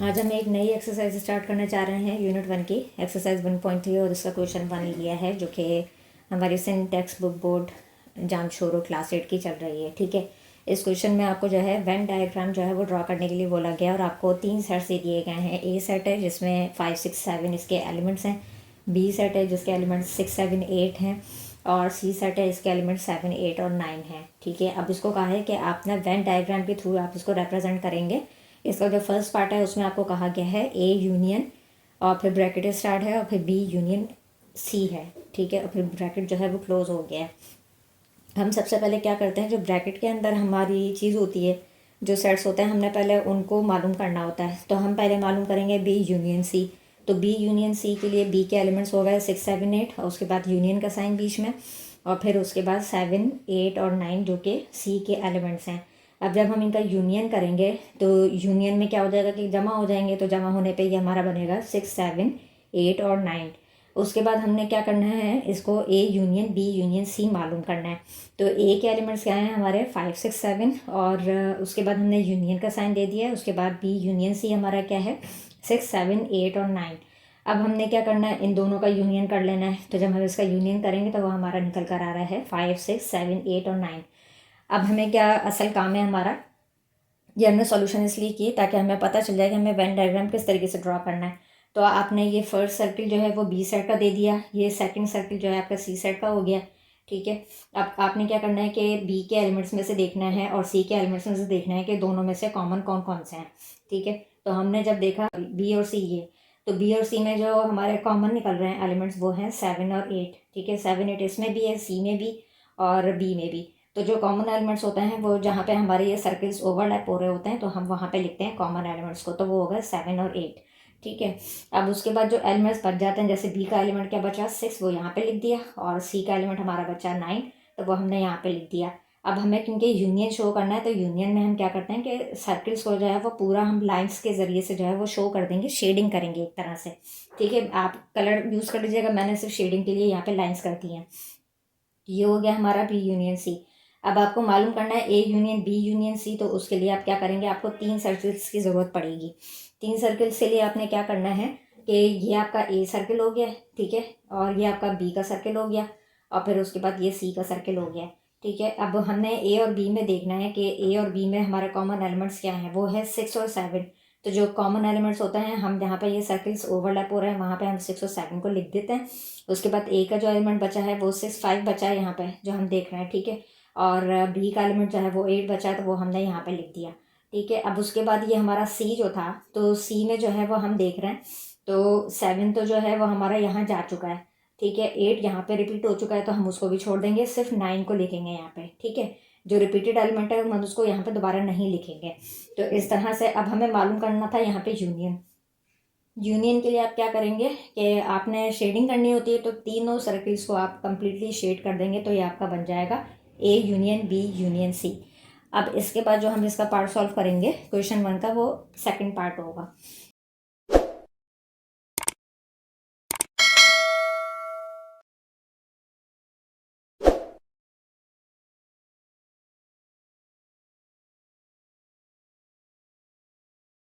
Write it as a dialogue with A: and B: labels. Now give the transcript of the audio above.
A: आज हम एक नई एक्सरसाइज स्टार्ट करना चाह रहे हैं यूनिट 1 की एक्सरसाइज 1.3 और इसका क्वेश्चन 1 लिया है जो कि हमारी Sindh text book board Jamshoro class 8 की चल रही है। ठीक है, इस क्वेश्चन में आपको जो है वेन डायग्राम जो है वो ड्रॉ करने के लिए बोला गया और आपको 3 सेट्स दिए गए हैं। ए सेट है जिसमें 5, 6, 7 इसके एलिमेंट्स हैं, बी सेट है जिसके एलिमेंट्स 6, 7, 8 हैं और सी सेट है इसके एलिमेंट्स 7, 8 और 9 हैं। ठीक है, अब इसको कहा है कि आप ना वेन डायग्राम के थ्रू आप इसको रिप्रेजेंट करेंगे। इसका जो फर्स्ट पार्ट है उसमें आपको कहा गया है ए यूनियन और फिर ब्रैकेट स्टार्ट है और फिर बी यूनियन सी है। ठीक है, और फिर ब्रैकेट जो है वो क्लोज हो गया है। हम सबसे पहले क्या करते हैं, जो ब्रैकेट के अंदर हमारी चीज़ होती है, जो सेट्स होते हैं, हमने पहले उनको मालूम करना होता है। तो हम पहले मालूम करेंगे बी यूनियन सी। तो बी यूनियन सी के लिए बी के एलिमेंट्स हो गए 6, 7, 8 और उसके बाद यूनियन का साइन बीच में और फिर उसके बाद 7, 8 और 9 जो कि सी के एलिमेंट्स हैं। अब जब हम इनका यूनियन करेंगे तो यूनियन में क्या हो जाएगा कि जमा हो जाएंगे, तो जमा होने पे ये हमारा बनेगा 6, 7, 8 और 9। उसके बाद हमने क्या करना है, इसको a union b union c मालूम करना है। तो ए के एलिमेंट्स क्या हैं हमारे 5, 6, 7 और उसके बाद हमने यूनियन का साइन दे दिया है। उसके बाद बी यूनियन सी हमारा क्या है 6, 7, 8 और 9। अब हमने क्या करना है, इन दोनों का यूनियन कर लेना है। तो जब हम इसका यूनियन करेंगे तो वो हमारा निकल कर आ रहा है 5, 6, 7, 8 और 9। अब हमें क्या असल काम है हमारा, ये हमने सॉल्यूशन इसलिए की ताकि हमें पता चल जाए कि हमें वेन डायग्राम किस तरीके से ड्रॉ करना है। तो आपने ये फर्स्ट सर्किल जो है वो बी सेट का दे दिया, ये सेकंड सर्किल जो है आपका सी सेट का हो गया। ठीक है, अब आपने क्या करना है कि बी के एलिमेंट्स में से देखना है और सी के एलिमेंट्स में से देखना है कि दोनों में से कॉमन कौन कौन से हैं। ठीक है, तो हमने जब देखा बी और सी ये, तो बी और सी में जो हमारे कॉमन निकल रहे हैं एलिमेंट्स वो हैं 7 और 8। ठीक है, 7, 8 इसमें भी है, सी में भी और बी में भी। तो जो कॉमन एलिमेंट्स होते हैं वो जहाँ पे हमारे ये सर्कल्स ओवरलैप हो रहे होते हैं तो हम वहाँ पे लिखते हैं कॉमन एलिमेंट्स को, तो वो होगा 7 और 8। ठीक है, अब उसके बाद जो एलिमेंट्स बच जाते हैं, जैसे बी का एलिमेंट क्या बचा 6, वो यहाँ पे लिख दिया और सी का एलिमेंट हमारा बचा 9, तो वो हमने यहाँ पे लिख दिया। अब हमें क्योंकि यूनियन शो करना है तो यूनियन में हम क्या करते हैं कि सर्कल्स को जो है वो पूरा हम लाइन्स के ज़रिए से जो है वो शो कर देंगे, शेडिंग करेंगे एक तरह से। ठीक है, आप कलर यूज़ कर लीजिएगा, मैंने सिर्फ शेडिंग के लिए यहाँ पे लाइन्स कर दी हैं। ये हो गया हमारा बी यूनियन सी। अब आपको मालूम करना है a union b union c, तो उसके लिए आप क्या करेंगे, आपको 3 सर्कल्स की ज़रूरत पड़ेगी। 3 सर्कल्स के लिए आपने क्या करना है कि ये आपका ए सर्कल हो गया, ठीक है, और ये आपका बी का सर्कल हो गया और फिर उसके बाद ये सी का सर्कल हो गया। ठीक है, अब हमने ए और बी में देखना है कि ए और बी में हमारे कॉमन एलिमेंट्स क्या हैं, वो है 6 और 7। तो जो कॉमन एलिमेंट्स होते हैं, हम जहाँ पे ये सर्कल्स ओवरलैप हो रहे हैं वहाँ पे हम 6 और 7 को लिख देते हैं। उसके बाद ए का जो एलिमेंट बचा है वो 6, 5 बचा है यहाँ पे जो हम देख रहे हैं। ठीक है, और बी का एलिमेंट जो है वो 8 बचा है, तो वो हमने यहाँ पे लिख दिया। ठीक है, अब उसके बाद ये हमारा सी जो था, तो सी में जो है वो हम देख रहे हैं, तो 7 तो जो है वो हमारा यहाँ जा चुका है। ठीक है, 8 यहाँ पे रिपीट हो चुका है तो हम उसको भी छोड़ देंगे, सिर्फ 9 को लिखेंगे यहाँ पे। ठीक है, जो रिपीटेड एलिमेंट है हम उसको यहाँ पे दोबारा नहीं लिखेंगे। तो इस तरह से अब हमें मालूम करना था यहाँ पे यूनियन। यूनियन के लिए आप क्या करेंगे कि आपने शेडिंग करनी होती है, तो तीनों सर्कल्स को आप कंप्लीटली शेड कर देंगे, तो ये आपका बन जाएगा a union b union c. अब इसके बाद जो हम इसका पार्ट सॉल्व करेंगे क्वेश्चन 1 का, वो सेकंड पार्ट होगा।